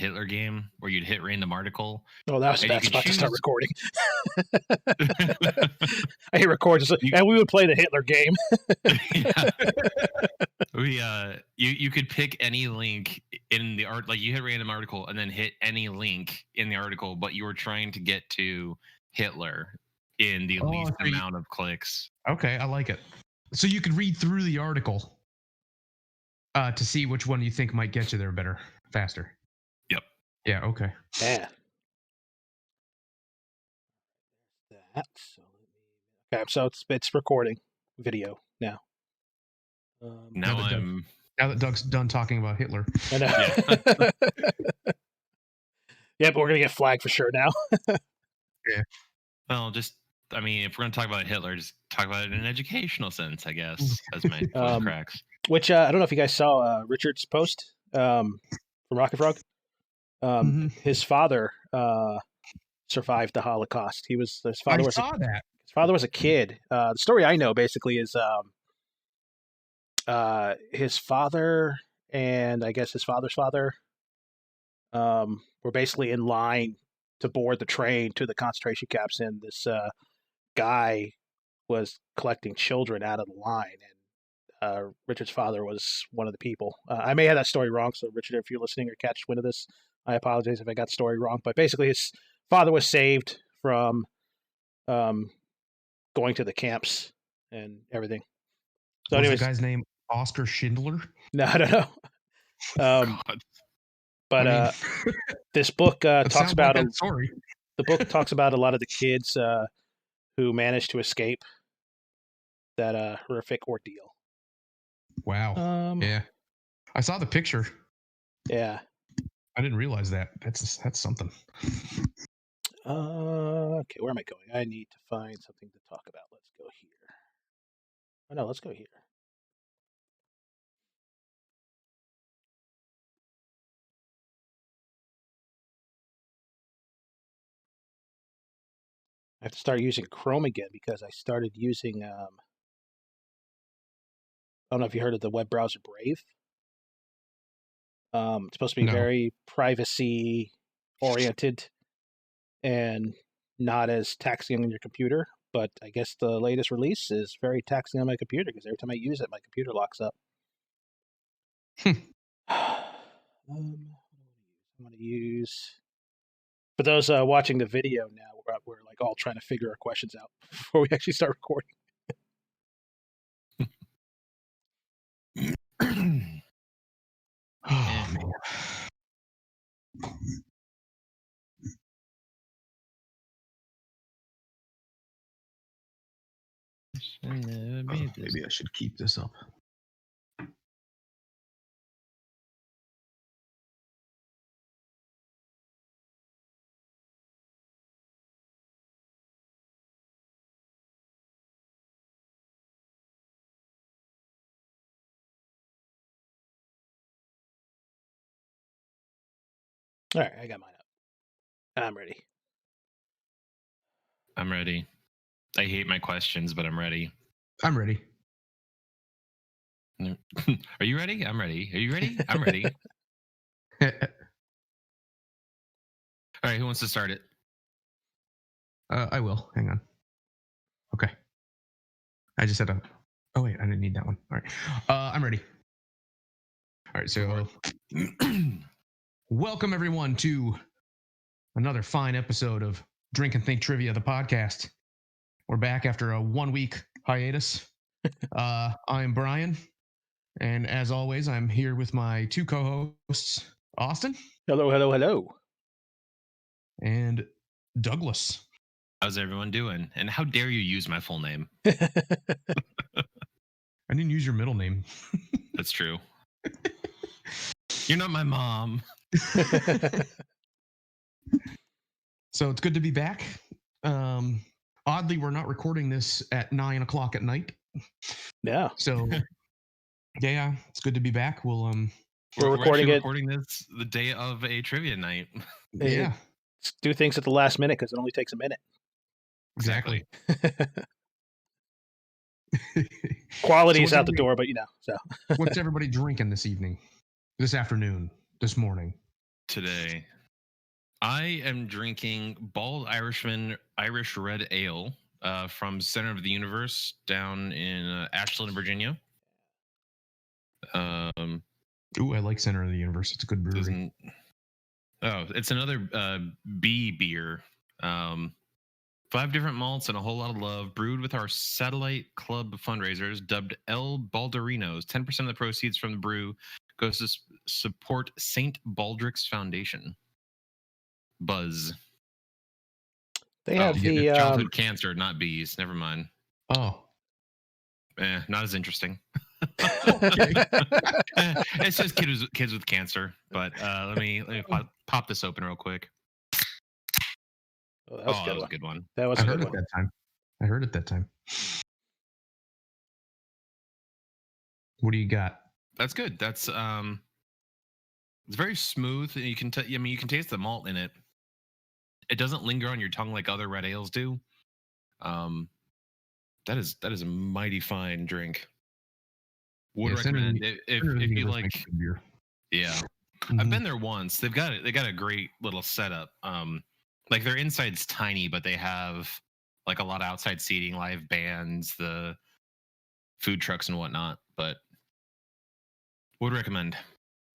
Hitler game where you'd hit random article. Oh, that's And you could about to start choose- recording. I hit record, and we would play the Hitler game. You could pick any link in the art, like you hit random article and then hit any link in the article, but you were trying to get to Hitler in the least amount of clicks. Okay, I like it. So you could read through the article to see which one you think might get you there better, faster. Yep. Yeah. Okay. Yeah. That. So it's recording video now. Now that Doug's done talking about Hitler. I know. Yeah, but we're gonna get flagged for sure now. Yeah. Well, if we're gonna talk about Hitler, just talk about it in an educational sense, I guess. As my cracks. Which I don't know if you guys saw Richard's post from Rocket Frog. His father survived the Holocaust. His father was a kid. The story I know basically is his father and I guess his father's father were basically in line to board the train to the concentration camps, and this guy was collecting children out of the line, and Richard's father was one of the people. I may have that story wrong, so Richard, if you're listening or catch wind of this, I apologize if I got the story wrong. But basically, his father was saved from going to the camps and everything. So, anyways, the guy's name Oskar Schindler? No, I don't know. But this book talks about the book talks about a lot of the kids who managed to escape that horrific ordeal. Wow. Yeah, I saw the picture. Yeah, I didn't realize that. That's something. Okay, where am I going? I need to find something to talk about. Let's go here. Oh no, let's go here. I have to start using Chrome again because I started using. I don't know if you heard of the web browser Brave. It's supposed to be very privacy oriented and not as taxing on your computer. But I guess the latest release is very taxing on my computer because every time I use it, my computer locks up. I'm going to use. For those watching the video now, we're like all trying to figure our questions out before we actually start recording. Oh man. Maybe I should keep this up. All right, I got mine up. I'm ready. I'm ready. I hate my questions, but I'm ready. I'm ready. Are you ready? I'm ready. Are you ready? I'm ready. All right, who wants to start it? I will. Hang on. Okay. I just had a. Oh wait, I didn't need that one. All right. I'm ready. All right. So, welcome everyone to another fine episode of Drink and Think Trivia, the podcast. We're back after a 1-week hiatus. I'm Brian, and as always, I'm here with my two co-hosts, Austin. Hello. And Douglas. How's everyone doing? And how dare you use my full name? I didn't use your middle name. That's true. You're not my mom. So it's good to be back. Oddly, we're not recording this at 9:00 at night. Yeah. So yeah, it's good to be back. We're recording this the day of a trivia night. Yeah. Do things at the last minute because it only takes a minute. Exactly. Quality's out the door, but So what's everybody drinking this evening, this afternoon, this morning? today? I am drinking Bald Irishman Irish Red Ale from Center of the Universe down in Ashland, Virginia. Ooh, I like Center of the Universe. It's a good brewery. It's another B beer. 5 different malts and a whole lot of love, brewed with our satellite club fundraisers dubbed El Balderinos. 10% of the proceeds from the brew goes to support St. Baldrick's Foundation. Buzz. They have the childhood cancer, not bees. Never mind. Oh. Not as interesting. It's just kids with cancer. But let me pop this open real quick. Oh, that was a good one. That was I a heard good it one. that time. I heard it that time. What do you got? That's good. That's it's very smooth, and you can you can taste the malt in it. It doesn't linger on your tongue like other red ales do. That is a mighty fine drink. Would recommend if you like beer. Yeah. Mm-hmm. I've been there once. They got a great little setup. Like their inside's tiny, but they have like a lot of outside seating, live bands, the food trucks and whatnot. But would recommend.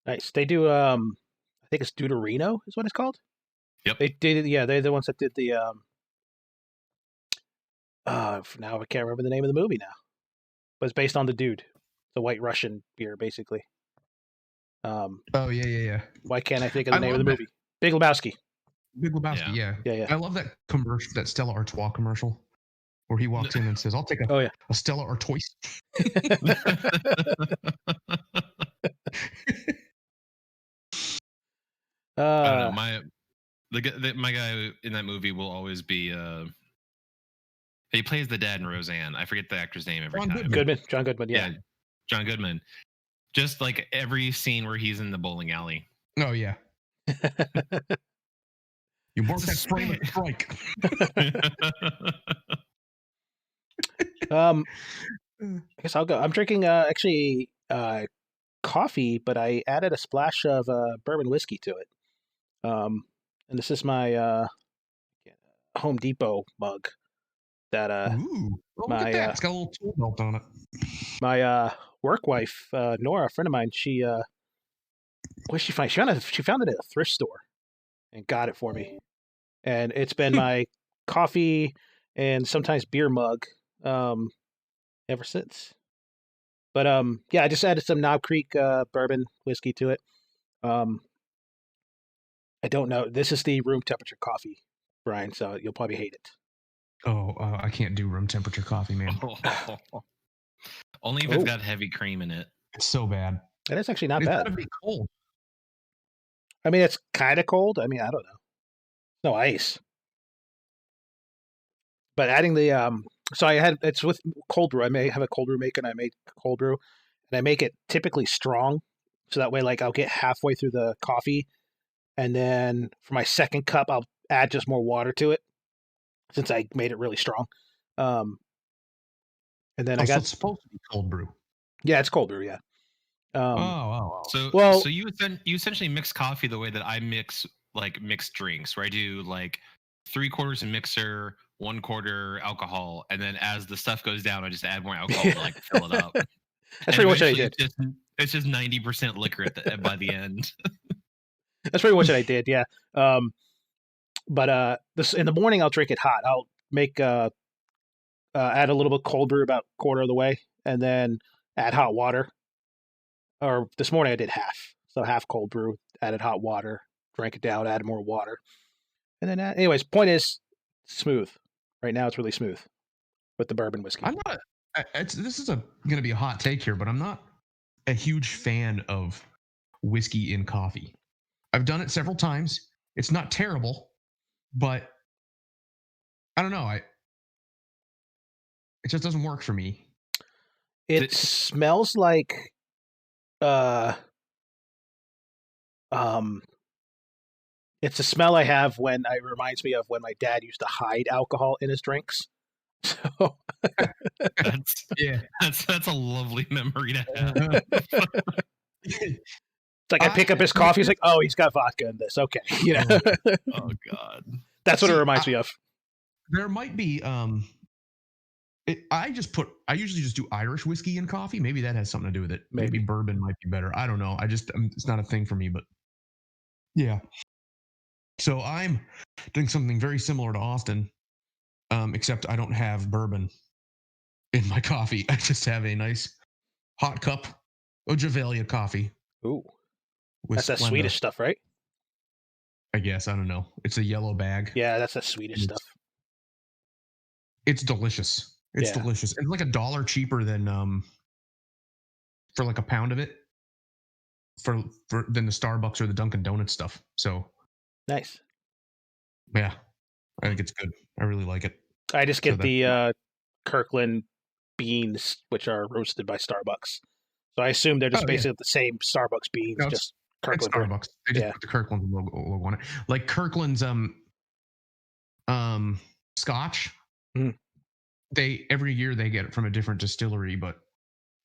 Nice. They do I think it's Deuterino is what it's called. Yep. They did they're the ones that did the now I can't remember the name of the movie now. But it's based on the dude. The White Russian beer, basically. Oh yeah. Why can't I think of the name of the movie? Big Lebowski. Big Lebowski, yeah. I love that commercial, that Stella Artois commercial, where he walks in and says, "I'll take a Stella Artois." I don't know. My guy in that movie will always be. He plays the dad in Roseanne. I forget the actor's name every time. John Goodman. Yeah, John Goodman. Just like every scene where he's in the bowling alley. Oh yeah. You want that frame of strike. I guess I'll go. I'm drinking actually coffee, but I added a splash of bourbon whiskey to it. And this is my Home Depot mug that look at that. It's got a little tool belt on it. My work wife, Nora, a friend of mine, she what did she find? She found it at a thrift store and got it for me. And it's been my coffee and sometimes beer mug ever since. But yeah, I just added some Knob Creek bourbon whiskey to it. I don't know. This is the room temperature coffee, Brian, so you'll probably hate it. Oh, I can't do room temperature coffee, man. Only if it's got heavy cream in it. It's so bad. It is actually not bad. It's gotta be cold. I mean, it's kind of cold. I mean, I don't know. No ice. But adding the so it's with cold brew. I may have a cold brew maker, and I make cold brew, and I make it typically strong, so that way, like, I'll get halfway through the coffee, and then for my second cup, I'll add just more water to it, since I made it really strong. And then I got. So it's supposed to be cold brew. Yeah, it's cold brew. Yeah. So you essentially mix coffee the way that I mix mixed drinks, where I do like 3/4 a mixer, 1/4 alcohol, and then as the stuff goes down, I just add more alcohol to like fill it up. That's pretty much what I did. It's just 90% liquor by the end. That's pretty much what I did. Yeah. But this in the morning, I'll drink it hot. I'll make add a little bit cold brew about 1/4 of the way, and then add hot water. Or this morning I did half, so half cold brew, added hot water, drank it down, added more water, and then anyways, point is smooth. Right now it's really smooth with the bourbon whiskey. This is going to be a hot take here, but I'm not a huge fan of whiskey in coffee. I've done it several times. It's not terrible, but I don't know. It just doesn't work for me. It smells like it's a smell I have when it reminds me of when my dad used to hide alcohol in his drinks. So that's a lovely memory to have. It's like I pick up his coffee. He's like, oh, he's got vodka in this. Okay, you know. Oh God. That's what it reminds me of. There might be. I usually just do Irish whiskey in coffee. Maybe that has something to do with it. Maybe bourbon might be better. I don't know. It's not a thing for me, but yeah. So I'm doing something very similar to Austin, except I don't have bourbon in my coffee. I just have a nice hot cup of Javelia coffee. Ooh, that's that Swedish stuff, right? I guess. I don't know. It's a yellow bag. Yeah, that's that Swedish stuff. It's delicious. It's delicious. It's like $1 cheaper than for like a pound of it for than the Starbucks or the Dunkin' Donuts stuff. So nice. Yeah, I think it's good. I really like it. I just get the Kirkland beans, which are roasted by Starbucks. So I assume they're just basically the same Starbucks beans, just Kirkland. It's Starbucks. They just put the Kirkland logo on it. Like Kirkland's Scotch. Mm. Every year they get it from a different distillery, but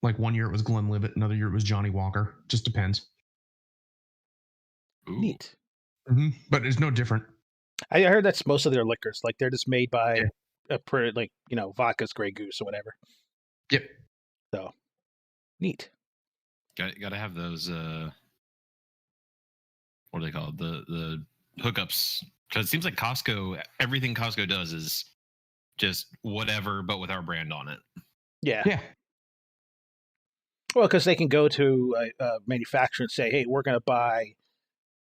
like one year it was Glenlivet, another year it was Johnny Walker. Just depends. Ooh. Neat. Mm-hmm. But it's no different. I heard that's most of their liquors. Like they're just made by vodka's Grey Goose or whatever. Yep. So neat. Got to have those. What are they called? The hookups. Because it seems like Costco. Everything Costco does is just whatever, but with our brand on it. Yeah. Yeah. Well, because they can go to a manufacturer and say, "Hey, we're going to buy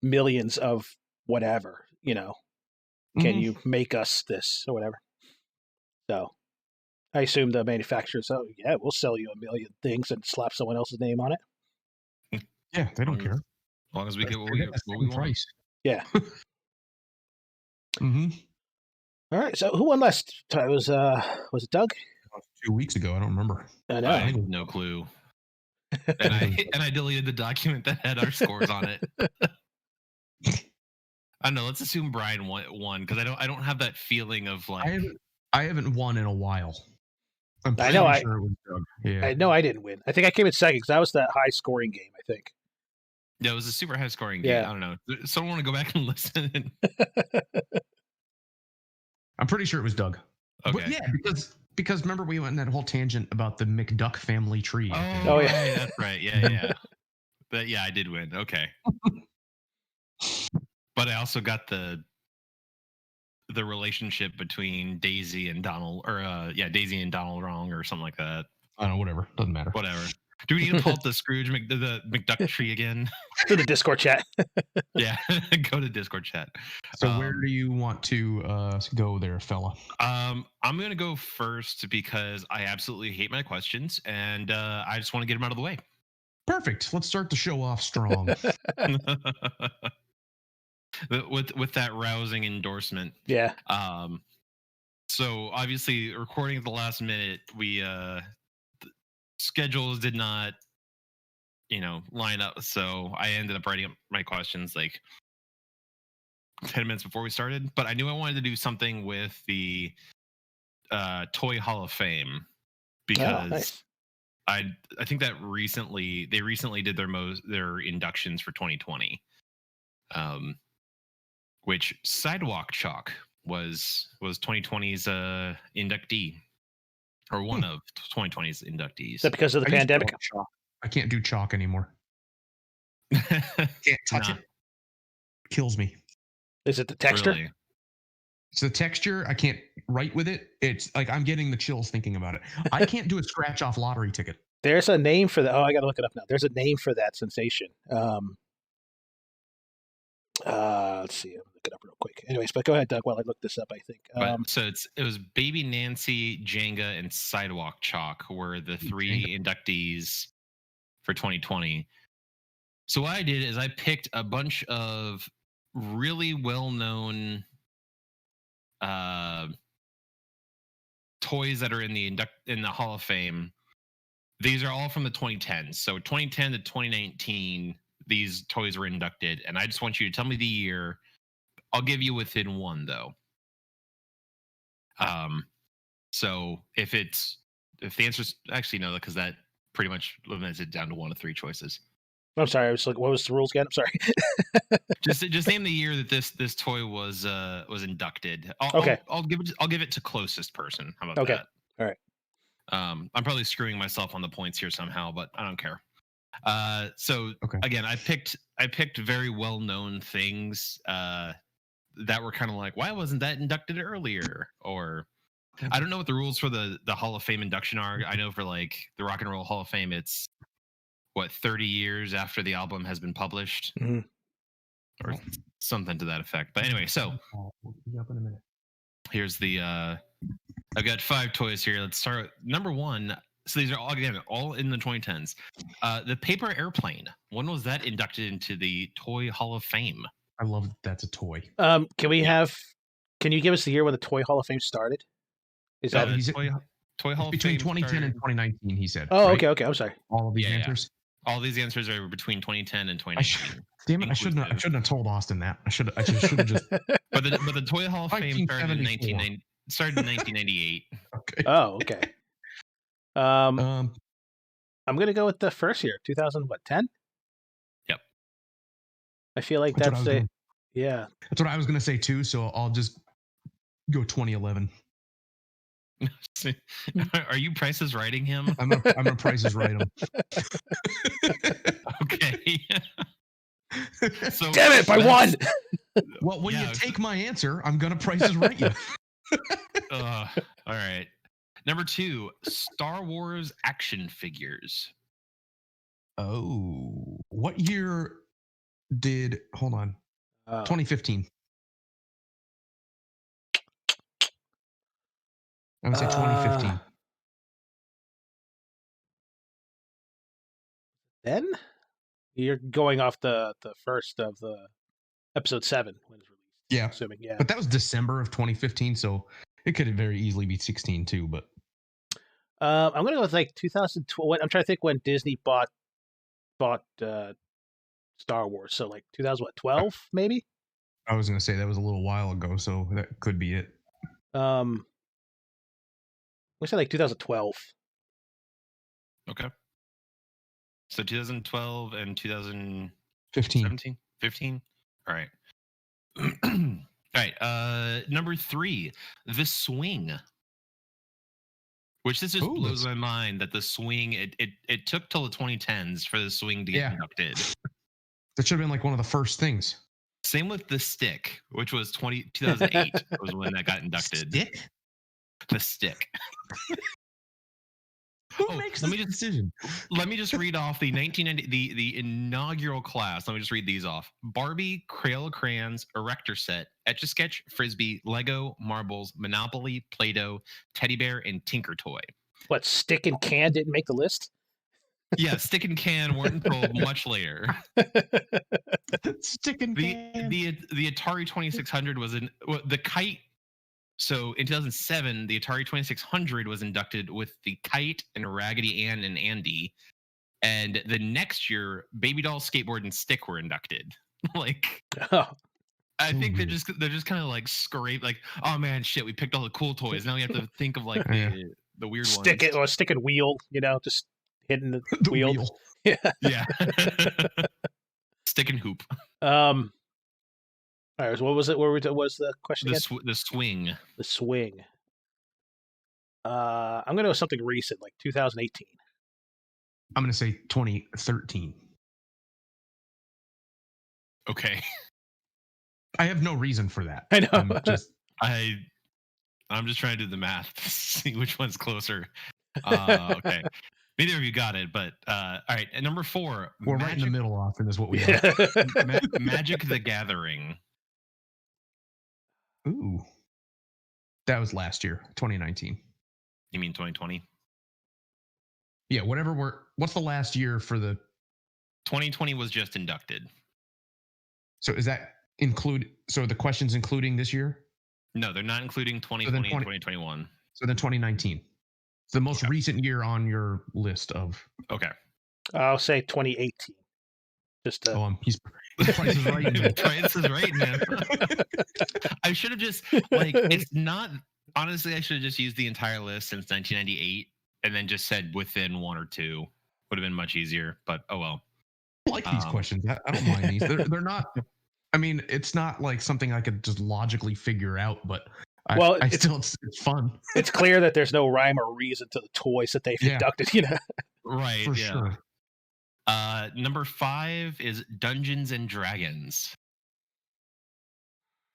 millions of whatever. Can you make us this or whatever?" So I assume the manufacturers, "Oh yeah, we'll sell you 1 million things," and slap someone else's name on it. Yeah, they don't care. As long as we get what we want. Yeah. Mm-hmm. All right. So who won last time? Was it Doug? 2 weeks ago. I don't remember. I know. I had no clue. And I deleted the document that had our scores on it. I don't know. Let's assume Brian won because I don't have that feeling of like I haven't won in a while. I'm pretty sure it was Doug. Yeah. I know I didn't win. I think I came in second because that was that high scoring game. I think. Yeah, it was a super high scoring game. Yeah. I don't know. Someone want to go back and listen? I'm pretty sure it was Doug. Okay. But yeah, because remember we went in that whole tangent about the McDuck family tree. Oh yeah, right, that's right. Yeah. But yeah, I did win. Okay. But I also got the relationship between Daisy and Donald, or Daisy and Donald wrong, or something like that. I don't know. Whatever. Doesn't matter. Whatever. Do we need to pull up the Scrooge the McDuck tree again? To the Discord chat. Yeah, go to Discord chat. So where do you want to go there, fella? I'm gonna go first because I absolutely hate my questions, and I just want to get them out of the way. Perfect. Let's start the show off strong. with that rousing endorsement. Yeah. So obviously, recording at the last minute, we schedules did not, line up. So I ended up writing up my questions like 10 minutes before we started. But I knew I wanted to do something with the Toy Hall of Fame because nice. I think that they recently did their inductions for 2020. Which Sidewalk Chalk was 2020's inductee, or one of 2020's inductees. Is that because of the pandemic? I can't do chalk anymore. Can't touch it. Kills me. Is it the texture? Really? It's the texture. I can't write with it. It's like I'm getting the chills thinking about it. I can't do a scratch off lottery ticket. There's a name for that. Oh, I got to look it up now. There's a name for that sensation. Let's see. I'll look it up real quick. Anyways, but go ahead, Doug, while I look this up, I think. So it was Baby Nancy, Jenga, and Sidewalk Chalk were the three inductees for 2020. So what I did is I picked a bunch of really well-known toys that are in the Hall of Fame. These are all from the 2010s. So 2010 to 2019, these toys were inducted, and I just want you to tell me the year. I'll give you within one, though. So if the answer's actually no, because that pretty much limits it down to one of three choices. I'm sorry. I was like, what was the rules again? I'm sorry. Just name the year that this toy was inducted. Okay. I'll give it to closest person. How about Okay. that? All right. I'm probably screwing myself on the points here somehow, but I don't care. So Okay. again, I picked very well known things that were kind of like, why wasn't that inducted earlier? Or I don't know what the rules for the Hall of Fame induction are. I know for like the Rock and Roll Hall of Fame, it's what 30 years after the album has been published, or something to that effect. But anyway, so we'll be up in a minute. here's the I've got 5 toys here. Let's start with number 1. So these are all in the 2010s. The paper airplane. When was that inducted into the Toy Hall of Fame? I love that's a toy. Can you give us the year when the Toy Hall of Fame started? Is that Toy Hall of between Fame 2010 started... and 2019? He said. Oh, right? okay. I'm sorry. All of these answers. All these answers are between 2010 and 2019. Damn it! I shouldn't have told Austin that. I should have just. But the Toy Hall of Fame started in 1998. Okay. Oh, okay. I'm gonna go with the first year, 2010. Yep. I feel like yeah. That's what I was gonna say too. So I'll just go 2011. Are you Price's writing him? I'm a Price's right him. Okay. So damn it, by 1. Well, when you take my answer, I'm gonna Price's right you. All right. Number 2, Star Wars action figures. Oh, what year did? Hold on. 2015. I would say 2015. Then you're going off the first of the episode 7 when it's released. Yeah, assuming. Yeah, but that was December of 2015, so it could very easily be 16 too. But I'm gonna go with like 2012. I'm trying to think when Disney bought Star Wars. So like 2012 maybe. I was gonna say that was a little while ago, so that could be it. We say like 2012. Okay. So 2012 and 2015. 15. All right. All right. Number 3, the swing. Which this just blows my mind that the swing it took till the 2010s for the swing to get inducted. That should have been like one of the first things. Same with the stick, which was 2008 was when that got inducted. Stick? The stick. Who makes this decision? Let me just read off the 1990 the inaugural class. Let me just read these off. Barbie, Crayola crayons, Erector set, Etch-a-Sketch, Frisbee, Lego, marbles, Monopoly, Play-Doh, Teddy Bear, and Tinker Toy. What, stick and can didn't make the list? Yeah, stick and can weren't until much later. Stick and can. The Atari 2600 was the kite. So in 2007, the Atari 2600 was inducted with the Kite and Raggedy Ann and Andy, and the next year, Baby Doll, Skateboard, and Stick were inducted. Like, I think they're just kind of like scrape, like, oh man, shit, we picked all the cool toys. Now we have to think of like the weird stick ones. It or stick and wheel, just hitting the wheel. Yeah. Stick and hoop. All right, so what was it? What was the question again? The swing. The swing. I'm going to go something recent, like 2018. I'm going to say 2013. Okay. I have no reason for that. I know. I'm just trying to do the math to see which one's closer. Okay. Neither of you got it, but all right. And number 4, we're right in the middle. Often is what we have. Magic the Gathering. Ooh, that was last year, 2019. You mean 2020? Yeah, what's the last year for the? 2020 was just inducted. So is that so the questions including this year? No, they're not including 2020 and 2021. So then 2019. It's the most recent year on your list of. Okay. I'll say 2018. Just he's Price is right, man. Price is right, man. I should have just it's not honestly. I should have just used the entire list since 1998, and then just said within 1 or 2 would have been much easier. But oh well. I like these questions. I don't mind these. They're not. I mean, it's not like something I could just logically figure out, but it's fun. It's clear that there's no rhyme or reason to the toys that they've inducted. Right. For sure. Number 5 is Dungeons and Dragons.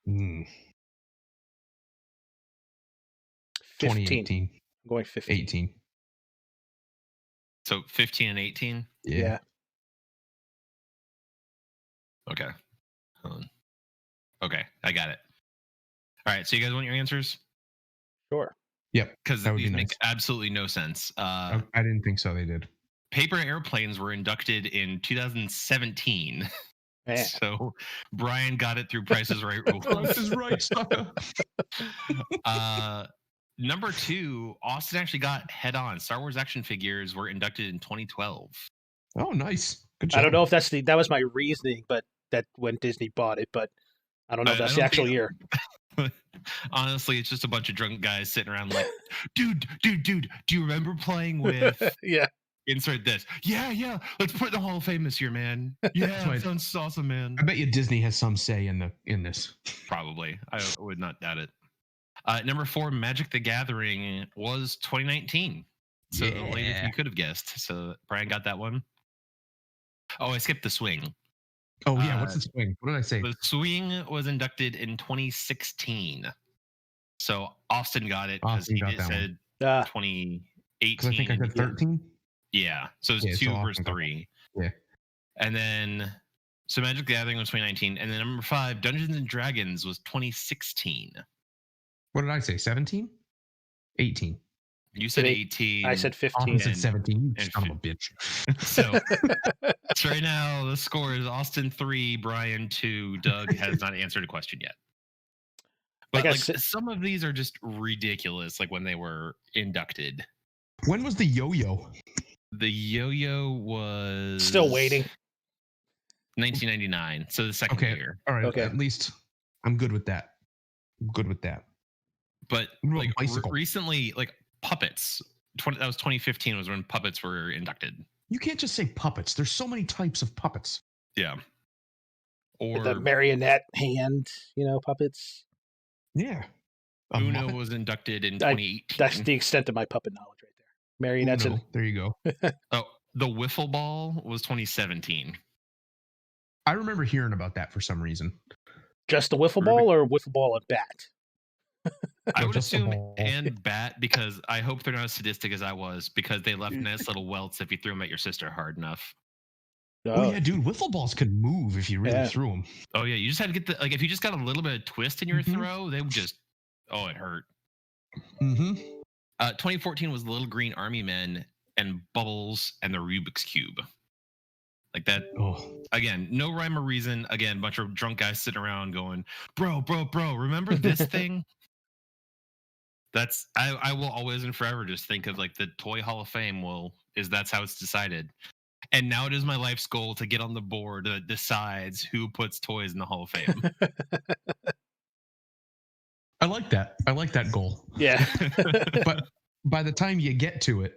2018. I'm going 15. 18. So 15 and 18? Yeah. Okay. Hold on. Okay, I got it. All right, so you guys want your answers? Sure. Yep. Because these make absolutely no sense. I didn't think so. They did. Paper airplanes were inducted in 2017. Man. So Brian got it through Price is Right rules. Price is Right, sucker. Number 2, Austin actually got Head On. Star Wars action figures were inducted in 2012. Oh, nice. Good job. I don't know if that was my reasoning, but that when Disney bought it, but I don't know if that's the actual year. Honestly, it's just a bunch of drunk guys sitting around like, dude, do you remember playing with yeah. Insert this. Yeah. Let's put it in the Hall of Fame this year, man. Yeah, that sounds awesome, man. I bet you Disney has some say in this. Probably. I would not doubt it. Number 4, Magic the Gathering was 2019. So the latest you could have guessed. So Brian got that one. Oh, I skipped the Swing. Oh, yeah. What's the Swing? What did I say? The Swing was inducted in 2016. So Austin got it because he said 2018. I think I said 13. Yeah. So it's 2 versus 3. Yeah. And then, so Magic the Gathering was 2019. And then number 5, Dungeons and Dragons was 2016. What did I say? 17? 18. You said 18. I said 15. I said 17. You son of a bitch. So right now the score is Austin 3, Brian 2. Doug has not answered a question yet. But like some of these are just ridiculous. Like when they were inducted. When was the yo-yo? The yo-yo was still waiting. 1999. So the second year. All right. Okay. At least I'm good with that. But like recently, like Puppets. That was 2015 was when Puppets were inducted. You can't just say puppets. There's so many types of puppets. Yeah. Or the marionette hand, puppets. Yeah. Uno was inducted in 2018. That's the extent of my puppet knowledge right there. Marionettes. There you go. Oh, the wiffle ball was 2017. I remember hearing about that for some reason. Just the wiffle ball or wiffle ball and bat? I would assume and bat because I hope they're not as sadistic as I was because they left nice little welts if you threw them at your sister hard enough. Oh yeah, dude, wiffle balls could move if you really threw them. Oh yeah, you just had to get if you just got a little bit of twist in your throw, they would just it hurt. 2014 was Little Green Army Men and Bubbles and the Rubik's Cube. Like that. Again, no rhyme or reason. Again, bunch of drunk guys sitting around going, bro, remember this thing? That's I will always and forever just think of like the Toy Hall of Fame that's how it's decided. And now it is my life's goal to get on the board that decides who puts toys in the Hall of Fame. I like that. I like that goal. Yeah. But by the time you get to it,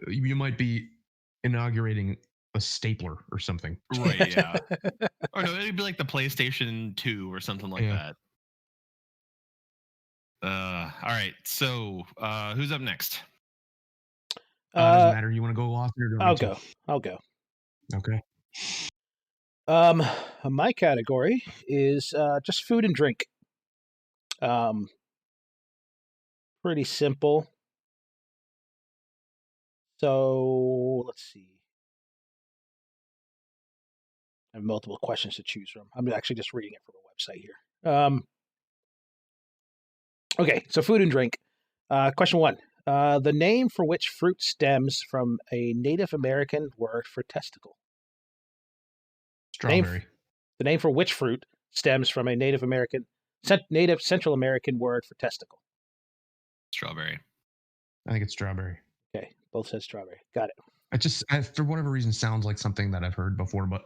you might be inaugurating a stapler or something. Right, yeah. Or no, it'd be like the PlayStation 2 or something like that. All right. So who's up next? Doesn't matter. You want to go, Austin? I'll go. Okay. My category is just food and drink. Pretty simple. So let's see. I have multiple questions to choose from. I'm actually just reading it from a website here. Okay, so food and drink. Question 1. The name for which fruit stems from a Native American word for testicle? Strawberry. The name for which fruit stems from a Native Central American word for testicle? Strawberry. I think it's strawberry. Okay, both said strawberry. Got it. I for whatever reason, sounds like something that I've heard before, but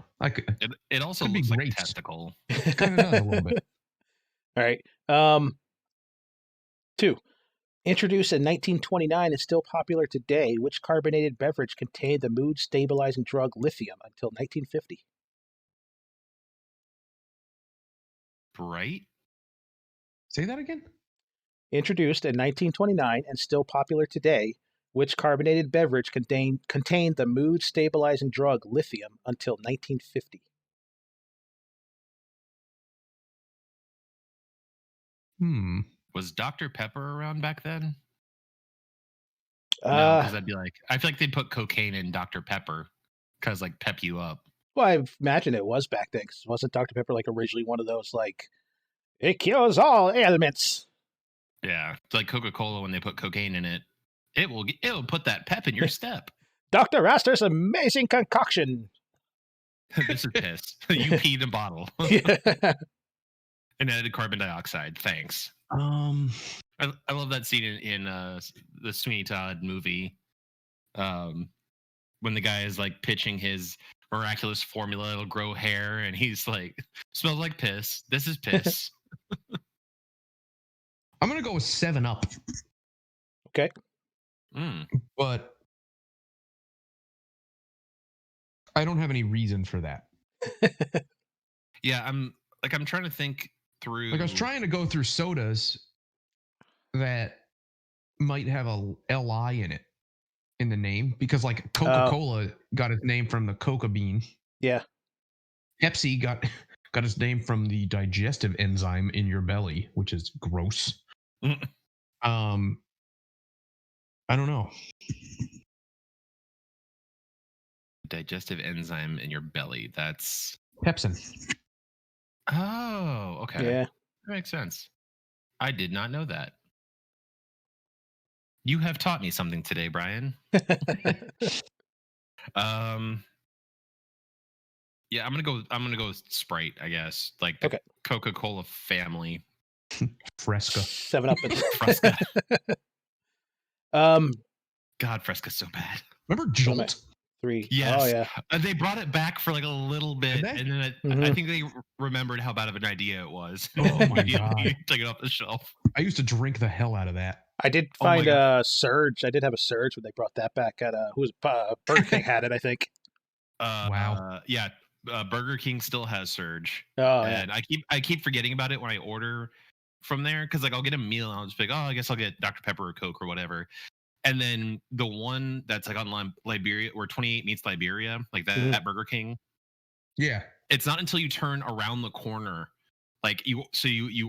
it also looks like a testicle. It kind of does a little bit. All right. 2. Introduced in 1929 and still popular today, which carbonated beverage contained the mood-stabilizing drug lithium until 1950? Bright? Say that again? Introduced in 1929 and still popular today, which carbonated beverage contained the mood-stabilizing drug lithium until 1950? Was Dr. Pepper around back then? No, Uh, because I'd be like, I feel like they'd put cocaine in Dr. Pepper because like pep you up. well, I imagine it was back then. 'Cause wasn't Dr. Pepper like originally one of those like, it kills all ailments? Yeah, it's like Coca-Cola when they put cocaine in it. It'll put that pep in your step. Dr. Astor's amazing concoction. This is piss. You peed in a bottle Yeah. and added carbon dioxide. Thanks. I love that scene in the Sweeney Todd movie, when the guy is like pitching his miraculous formula, it'll grow hair, and he's like, smells like piss. This is piss. I'm gonna go with 7-Up, Okay. but I don't have any reason for that. Yeah, I'm trying to think through. Like I was trying to go through sodas that might have a LI in it in the name, because like Coca-Cola got its name from the coca bean. Yeah. Pepsi got its name from the digestive enzyme in your belly, which is gross. I don't know. Digestive enzyme in your belly. That's Pepsin. Oh, okay. Yeah. That makes sense. I did not know that. You have taught me something today, Brian. Yeah, I'm gonna go with Sprite, I guess. Like the Okay. Coca-Cola family. Fresca. 7-Up. Fresca. Um, God, Fresca's so bad. Remember Jolt? 3. Yes. Oh yeah. They brought it back for like a little bit, Did they? and then I think they remembered how bad of an idea it was. Oh my God. Took it off the shelf. I used to drink the hell out of that. I did Oh my find God. Surge. I did have a Surge when they brought that back at Burger King had it, I think. Wow. Yeah. Burger King still has Surge. Oh And yeah. I keep forgetting about it when I order from there, because like I'll get a meal and I'll just be like, oh, I guess I'll get Dr. Pepper or Coke or whatever. And then the one that's like on Liberia, where 28 meets Liberia, like that at Burger King. Yeah. It's not until you turn around the corner, like you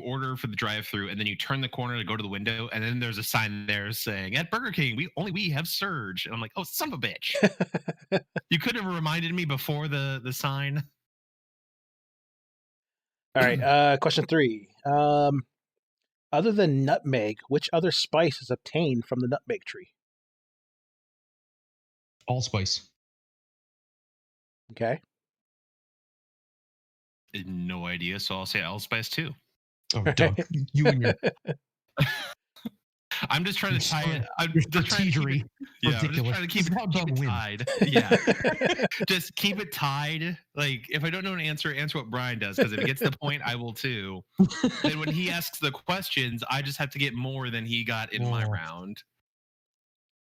order for the drive-through, and then you turn the corner to go to the window, and then there's a sign there saying, at Burger King, we have Surge. And I'm like, oh, son of a bitch. You could have reminded me before the sign. All right. Question 3. Other than nutmeg, which other spice is obtained from the nutmeg tree? Allspice. Okay. No idea, so I'll say allspice too. Oh, Doug, you and your I'm just trying to tie it. I'm your just trying to keep it, strategery. I'm just trying to keep it tied. Yeah, just keep it tied. Like if I don't know an answer what Brian does, because if it gets the point, I will too. And when he asks the questions, I just have to get more than he got in my round.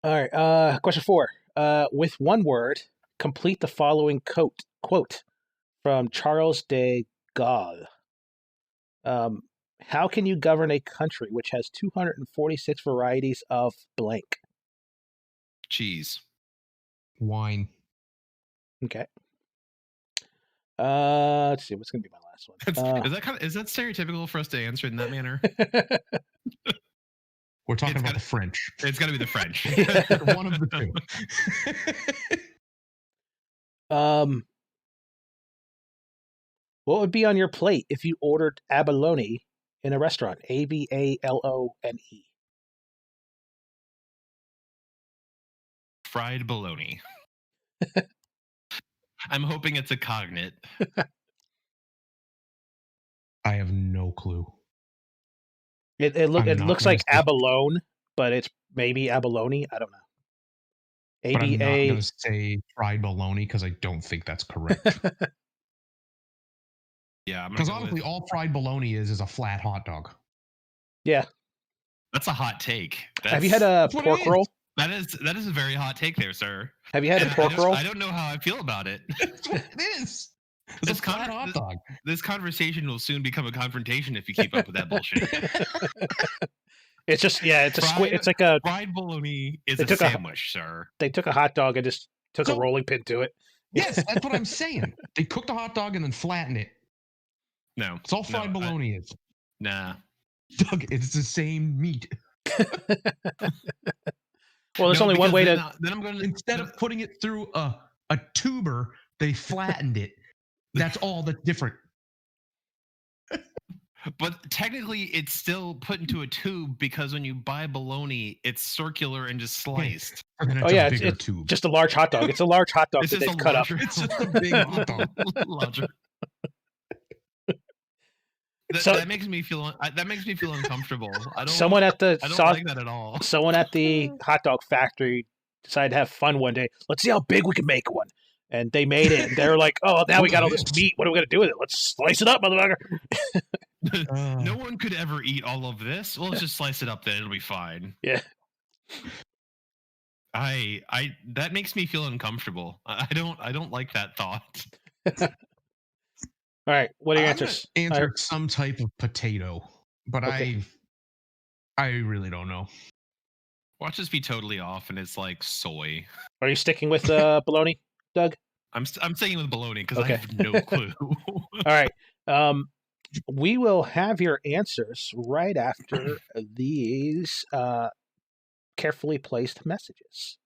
All right. Question 4. With one word, complete the following quote from Charles de Gaulle. How can you govern a country which has 246 varieties of blank? Cheese. Wine. Okay. Let's see. What's going to be my last one? Is that stereotypical for us to answer in that manner? We're talking about the French. It's got to be the French. One of the two. What would be on your plate if you ordered abalone in a restaurant? Abalone. Fried bologna. I'm hoping it's a cognate. I have no clue. It looks like abalone, but it's maybe abalone. I don't know. But I'm not going to say fried bologna because I don't think that's correct. Yeah, because honestly, all fried bologna is a flat hot dog. Yeah. That's a hot take. Have you had a That's what it pork is. roll? That is a very hot take there, sir. Have you had a And pork roll? I don't know how I feel about it. That's what it is. It's This a flat hot dog. This conversation will soon become a confrontation if you keep up with that bullshit. It's just it's a Fried- it's like a Fried bologna is They a took a- sandwich, sir. they took a hot dog and just took a So- rolling pin to it. Yes, that's what I'm saying. They cooked a hot dog and then flattened it. No, It's all fried no, bologna is. nah. Doug, it's the same meat. Well, there's No, only one because way then, to. Then I'm going to Instead of putting it through a tuber, they flattened it. That's all that's different. But technically, it's still put into a tube because when you buy bologna, it's circular and just sliced. And then Oh it's a yeah, bigger it's tube. just a large hot dog. It's a large hot dog It's that just they've a cut up. larger- It's just a big hot dog. larger. So- That makes me feel uncomfortable. I don't. Someone at the I don't sauce, like that at all. someone at the hot dog factory decided to have fun one day. Let's see how big we can make one. And they made it. And they're like, "Oh, now we got all this meat. What are we gonna do with it? Let's slice it up, motherfucker." No one could ever eat all of this. Well, let's just slice it up. Then it'll be fine. Yeah. That makes me feel uncomfortable. I don't like that thought. All right, what are your I'm gonna answers? Answer some type of potato, but Okay. I really don't know. Watch this be totally off, and it's like soy. Are you sticking with bologna, Doug? I'm staying with bologna because Okay. I have no clue. All right. We will have your answers right after these carefully placed messages.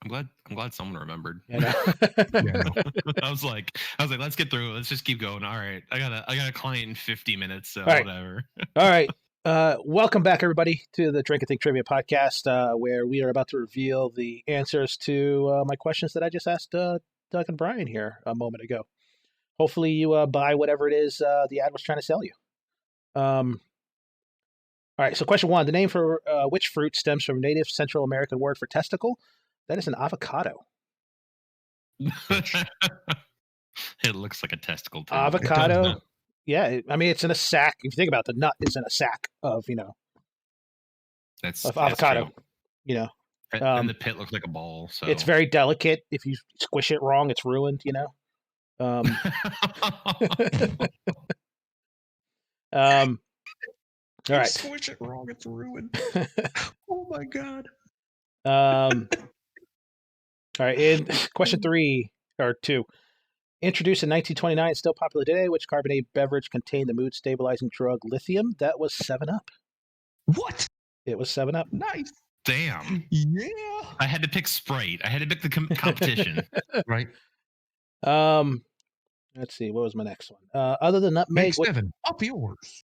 I'm glad someone remembered. You know? Yeah, no. I was like, let's get through it. Let's just keep going. All right, I got a client in 50 minutes, so right. whatever. All right. Welcome back, everybody, to the Drink and Think Trivia podcast, where we are about to reveal the answers to my questions that I just asked Doug and Brian here a moment ago. Hopefully, you buy whatever it is the ad was trying to sell you. All right. So, question one: the name for which fruit stems from native Central American word for testicle? That is an avocado. It looks like a testicle. Too. Avocado. not. Yeah, I mean it's in a sack. If you think about it, the nut is in a sack of That's avocado. true. You know, And, Um, and the pit looks like a ball. So it's very delicate. If you squish it wrong, it's ruined. You know. All right. Switch it wrong, it's ruined. Oh my god. All right. In question 3 or 2, introduced in 1929, still popular today. Which carbonated beverage contained the mood stabilizing drug lithium? That was 7-Up. What? It was 7-Up. Nice. Damn. Yeah. I had to pick Sprite. I had to pick the competition. Right. Let's see. What was my next one? Other than nutmeg, Make 7. Up yours.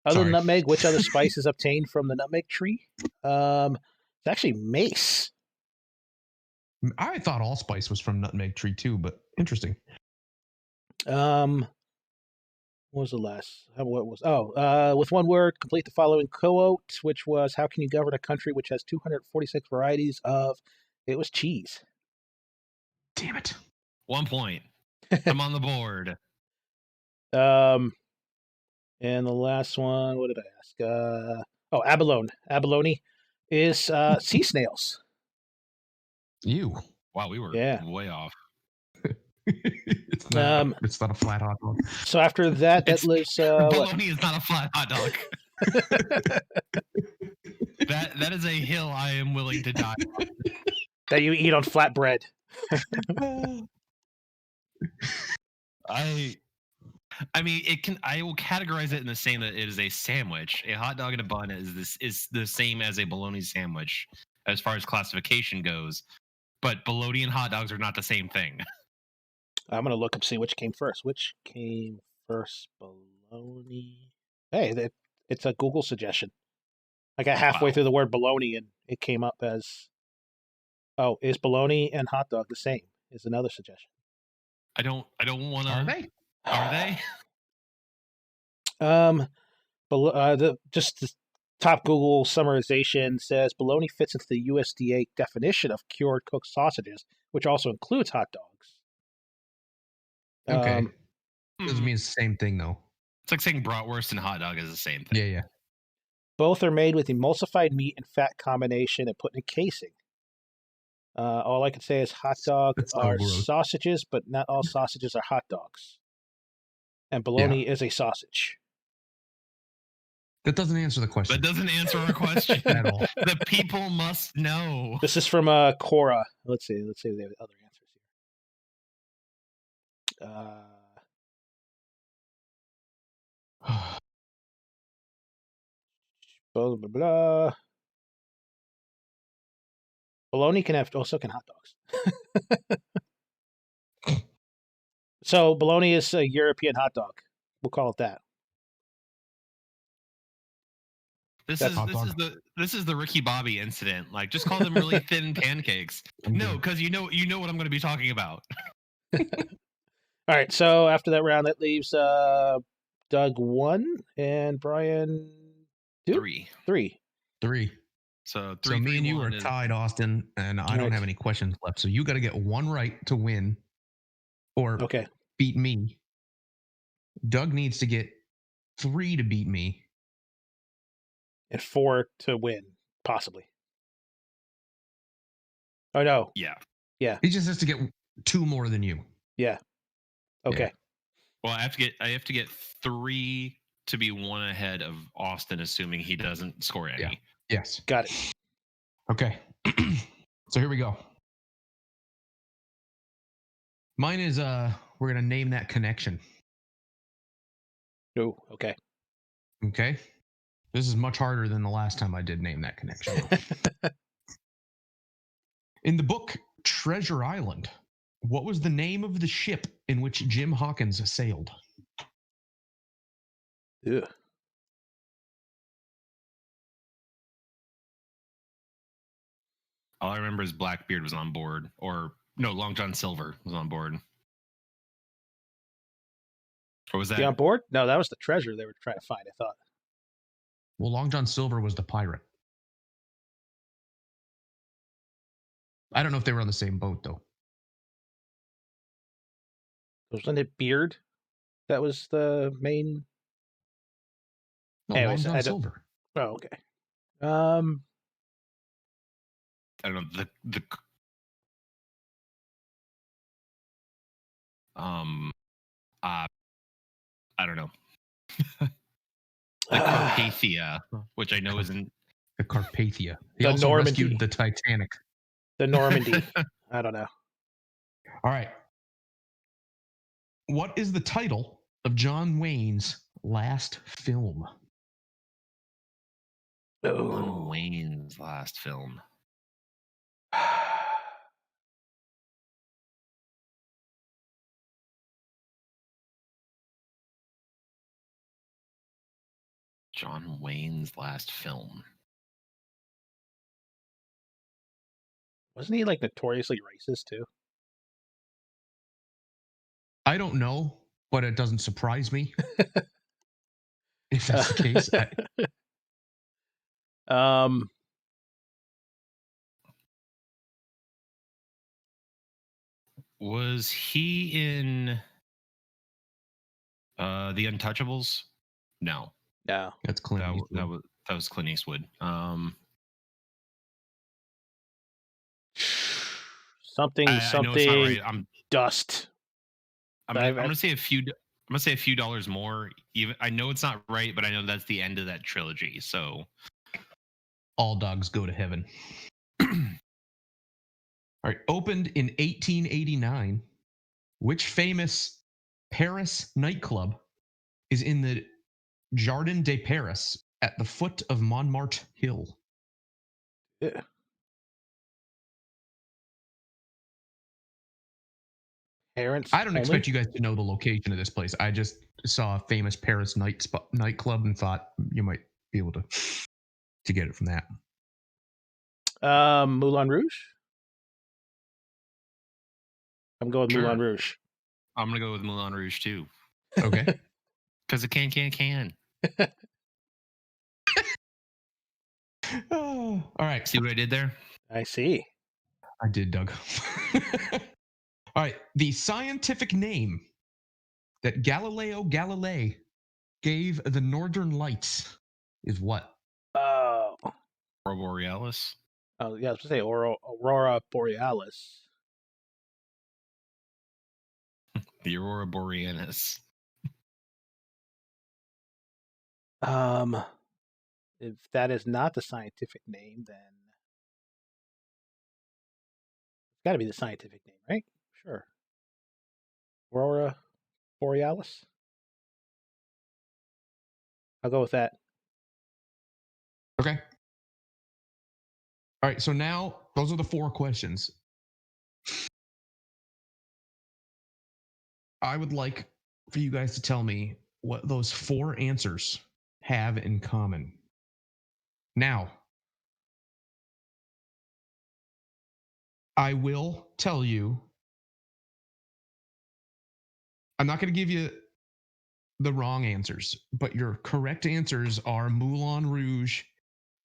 other than sorry. nutmeg, which other spice is obtained from the nutmeg tree? It's actually mace. I thought allspice was from nutmeg tree too, but interesting. What was the last? What was? With one word, complete the following quote, which was, "How can you govern a country which has 246 varieties of?" It was cheese. Damn it. 1 point. I'm on the board. And the last one, what did I ask? Abalone. Abalone is sea snails. You. Wow, we were Yeah. way off. It's not a flat hot dog. So after that, that It's- lives what? Bologna is not a flat hot dog. that is a hill I am willing to die on. That you eat on flatbread. I mean, I will categorize it in the same that it is a sandwich. A hot dog in a bun is the same as a bologna sandwich as far as classification goes. But bologna and hot dogs are not the same thing. I'm gonna look up, see which came first. Which came first? Bologna. Hey, it's a Google suggestion. I got halfway Wow. through the word bologna and it came up as, is bologna and hot dog the same? Is another suggestion. I don't want to. Are they? Are they? Just the top Google summarization says bologna fits into the USDA definition of cured cooked sausages, which also includes hot dogs. Okay. Doesn't mean it's the same thing though. It's like saying bratwurst and hot dog is the same thing. Yeah, yeah. Both are made with emulsified meat and fat combination and put in a casing. All I can say is hot dog That's so are gross. sausages, but not all sausages are hot dogs. And bologna is a sausage. That doesn't answer the That question doesn't answer our question. at all. The people must know. This is from Quora. Let's see if they have other answers here. Blah, blah, blah. Bologna also can hot dogs. So bologna is a European hot dog. We'll call it that. This That's is the Ricky Bobby incident. Like, just call them really thin pancakes. No, because you know what I'm going to be talking about. All right. So after that round, that leaves Doug 1 and Brian 2? 3. So So me and you are is tied, Austin, and I don't have any questions left. So you got to get one right to win, or okay, beat me. Doug needs to get 3 to beat me, and 4 to win, possibly. Oh no. Yeah. He just has to get 2 more than you. Yeah. Okay. Yeah. Well, I have to get 3 to be 1 ahead of Austin, assuming he doesn't score any. Yeah. Yes. Got it. Okay. So here we go. Mine is we're gonna name that connection. Oh, okay. Okay. This is much harder than the last time I did name that connection. In the book Treasure Island, what was the name of the ship in which Jim Hawkins sailed? Ugh. All I remember is Blackbeard was on board, or no, Long John Silver was on board. Or was that? You on board? No, that was the treasure they were trying to find, I thought. Well, Long John Silver was the pirate. I don't know if they were on the same boat, though. Wasn't it Beard? That was the main. No, Anyways, Long John Silver. Oh, okay. I don't know I don't know. The Carpathia, which I know isn't the Carpathia. He the also Normandy. rescued the Titanic. The Normandy. I don't know. All right. What is the title of John Wayne's last film? John Wayne's last film. John Wayne's last film. Wasn't he like notoriously racist too? I don't know, but it doesn't surprise me. If that's the case. Was he in The Untouchables? No. No. That's Clint Eastwood. That was Clint Eastwood. Something I know it's not right. Dust. I'm gonna say a few dollars more. Even I know it's not right, but I know that's the end of that trilogy. So All Dogs Go to Heaven. All right. Opened in 1889, which famous Paris nightclub is in the Jardin de Paris at the foot of Montmartre Hill? Yeah. Parents. I don't expect you guys to know the location of this place. I just saw a famous Paris nightclub and thought you might be able to get it from that. Moulin Rouge. I'm going with Moulin Rouge. I'm gonna go with Moulin Rouge too. Okay. Because it can. All right. See what I did there? I see. I did, Doug. All right. The scientific name that Galileo Galilei gave the Northern Lights is what? Aurora Borealis. Oh, yeah, I was going to say Aurora Borealis. The Aurora Borealis. If that is not the scientific name, then it's got to be the scientific name, right? Sure. Aurora Borealis. I'll go with that. Okay. All right. So now those are the 4 questions. I would like for you guys to tell me what those 4 answers have in common. Now, I will tell you, I'm not going to give you the wrong answers, but your correct answers are Moulin Rouge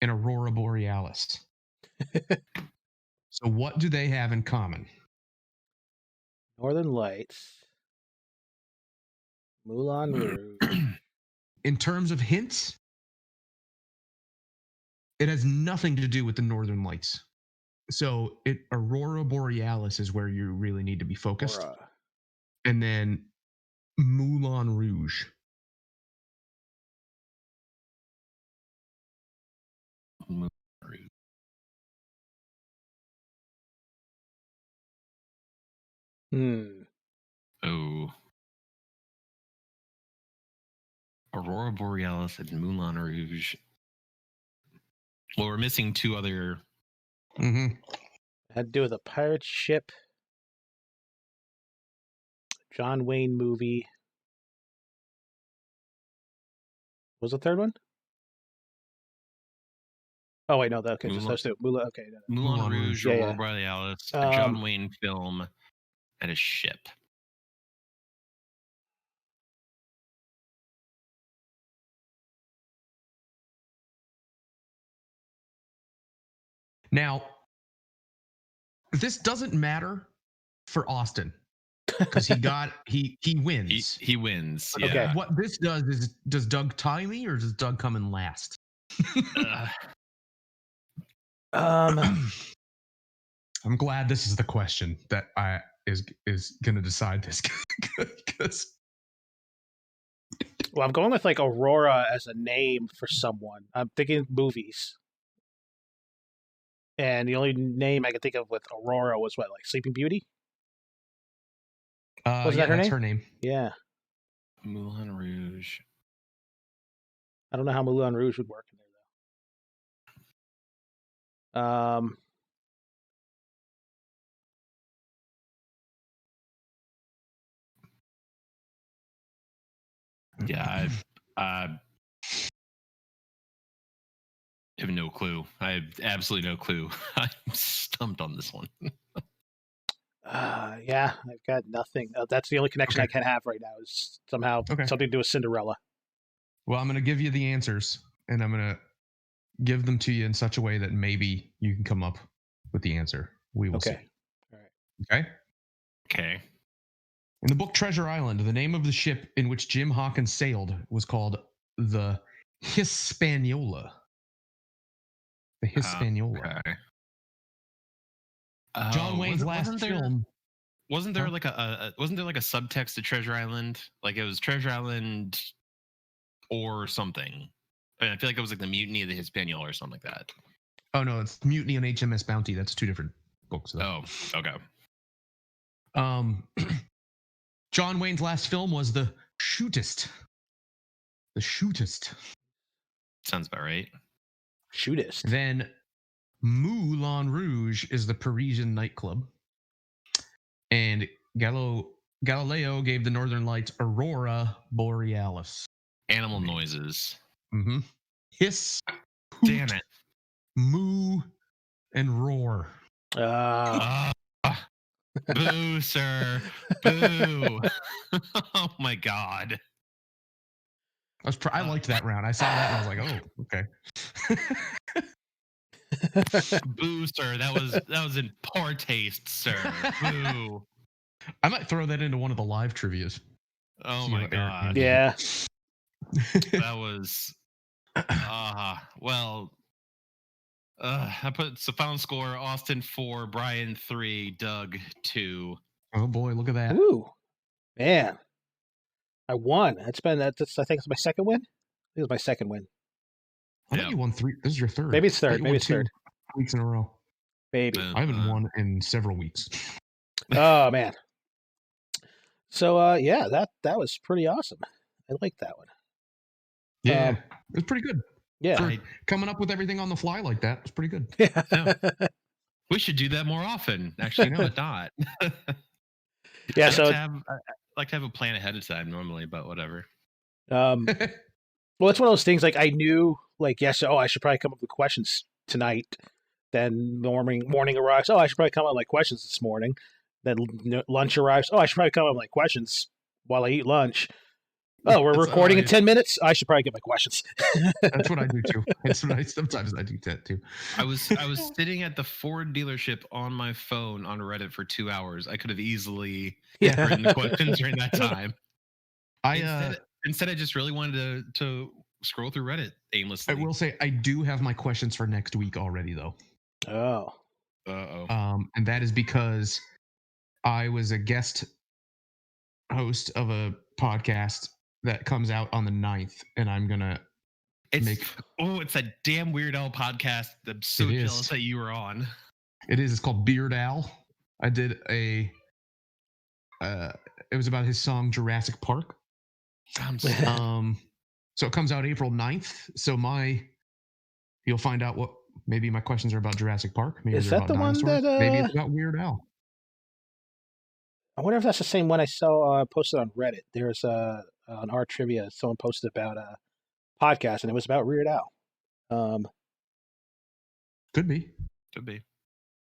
and Aurora Borealis. So what do they have in common? Northern Lights. Moulin Rouge. In terms of hints, it has nothing to do with the Northern Lights. So Aurora Borealis is where you really need to be focused. Aurora. And then Moulin Rouge. Oh. Aurora Borealis and Moulin Rouge. Well, we're missing 2 other. Mm-hmm. Had to do with a pirate ship. John Wayne movie. What was the third one? Oh wait, no. Okay, just those 2. Okay. Moulin Rouge, Yeah, Aurora Borealis, a John Wayne film, and a ship. Now, this doesn't matter for Austin because he wins. He wins. Yeah. Okay. What this does is, does Doug tie me or does Doug come in last? I'm glad this is the question that is going to decide this because. Well, I'm going with like Aurora as a name for someone. I'm thinking movies. And the only name I could think of with Aurora was what, like Sleeping Beauty? Was that her name? Yeah. Moulin Rouge. I don't know how Moulin Rouge would work in there though. Yeah, I have no clue. I have absolutely no clue. I'm stumped on this one. Yeah, I've got nothing. That's the only connection I can have right now is somehow something to do with Cinderella. Well, I'm going to give you the answers, and I'm going to give them to you in such a way that maybe you can come up with the answer. We will see. All right. Okay? In the book Treasure Island, the name of the ship in which Jim Hawkins sailed was called the Hispaniola. The Hispaniola. Okay. John Wayne's last film. Wasn't there like a subtext to Treasure Island? Like it was Treasure Island or something. I mean, I feel like it was like the Mutiny of the Hispaniola or something like that. Oh no, it's Mutiny on HMS Bounty. That's 2 different books. Though. Oh, okay. John Wayne's last film was The Shootist. The Shootist. Sounds about right. Shootist. Then Moulin Rouge is the Parisian nightclub. And Galileo gave the Northern Lights Aurora Borealis. Animal noises. Mm-hmm. Hiss. Damn it. Moo. And roar. Boo, sir. Boo. Oh my God. I liked that round. I saw that and I was like, oh, okay. Boo, sir. That was in poor taste, sir. Boo. I might throw that into one of the live trivias. Oh my God. Yeah. That was well, I put the final score: Austin 4, Brian 3, Doug 2. Oh boy, look at that. Ooh, man, I won. That's I think it's my second win. I think it's my second win. I thought you won 3. This is your third. Maybe it's third. Maybe it's 2 third. weeks in a row. Maybe. I haven't won in several weeks. Oh man. So yeah, that was pretty awesome. I like that one. Yeah, it was pretty good. Yeah, For coming up with everything on the fly like that was pretty good. Yeah. We should do that more often. Actually, no, it's not. Yeah. I like to have a plan ahead of time normally, but whatever. Well, it's one of those things. Like I knew, like yes, I should probably come up with questions tonight. Then morning arrives. I should probably come up with like questions this morning. Then lunch arrives. I should probably come up with like questions while I eat lunch. Oh, we're recording in 10 minutes. I should probably get my questions. That's what I do too. Sometimes I do that too. I was sitting at the Ford dealership on my phone on Reddit for 2 hours. I could have easily written the questions during that time. Instead, I just really wanted to scroll through Reddit aimlessly. I will say I do have my questions for next week already, though. Oh. And that is because I was a guest host of a podcast that comes out on the 9th, and I'm gonna it's a damn Weird Al podcast. I'm so jealous that you were on. It is. It's called Beard Al. I did it was about his song Jurassic Park. So it comes out April 9th. So you'll find out what maybe my questions are about Jurassic Park. Maybe is they're that about the dinosaurs. one that maybe it's about Weird Al. I wonder if that's the same one I saw posted on Reddit. There's on our trivia, someone posted about a podcast, and it was about Weird Al. Could be.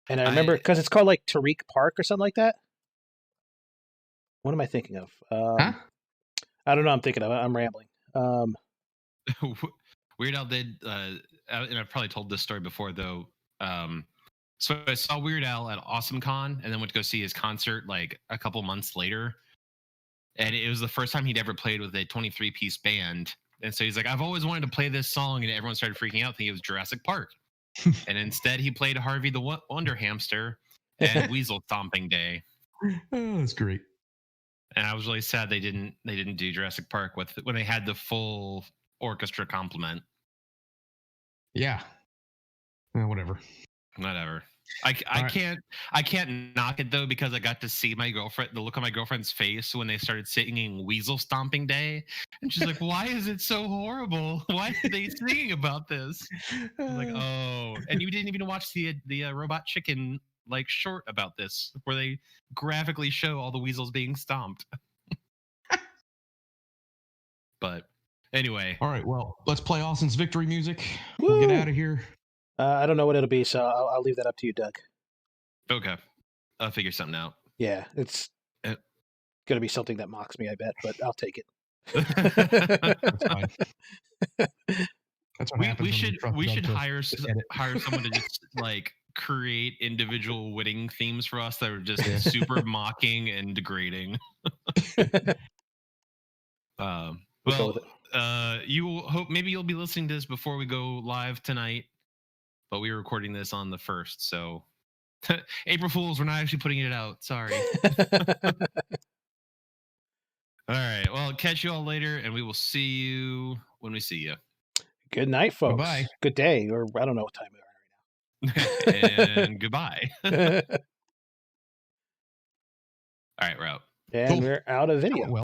And I remember because it's called like Tariq Park or something like that. What am I thinking of? I don't know. I'm thinking of. I'm rambling. Weird Al did, and I've probably told this story before though. So I saw Weird Al at AwesomeCon, and then went to go see his concert like a couple months later. And it was the first time he'd ever played with a 23-piece band. And so he's like, I've always wanted to play this song, and everyone started freaking out, thinking it was Jurassic Park. And instead, he played Harvey the Wonder Hamster and Weasel Stomping Day. Oh, that's great. And I was really sad they didn't do Jurassic Park when they had the full orchestra complement. Yeah. Whatever. I can't knock it though, because I got to see the look on my girlfriend's face when they started singing Weasel Stomping Day, and she's like, "Why is it so horrible? Why are they singing about this?" I was like, "Oh!" And you didn't even watch the Robot Chicken like short about this, where they graphically show all the weasels being stomped. But anyway, all right. Well, let's play Austin's victory music. Woo! We'll get out of here. I don't know what it'll be, so I'll leave that up to you, Doug. Okay, I'll figure something out. Yeah, it's going to be something that mocks me, I bet, but I'll take it. That's fine. That's what happens. We should hire someone to just like create individual winning themes for us that are just super mocking and degrading. Maybe you'll be listening to this before we go live tonight. But we were recording this on the 1st, so April Fools, we're not actually putting it out. Sorry. All right. Well, catch you all later, and we will see you when we see you. Good night, folks. Bye. Good day, or I don't know what time we are right now. And goodbye. All right, we're out. And we're out of video. Well.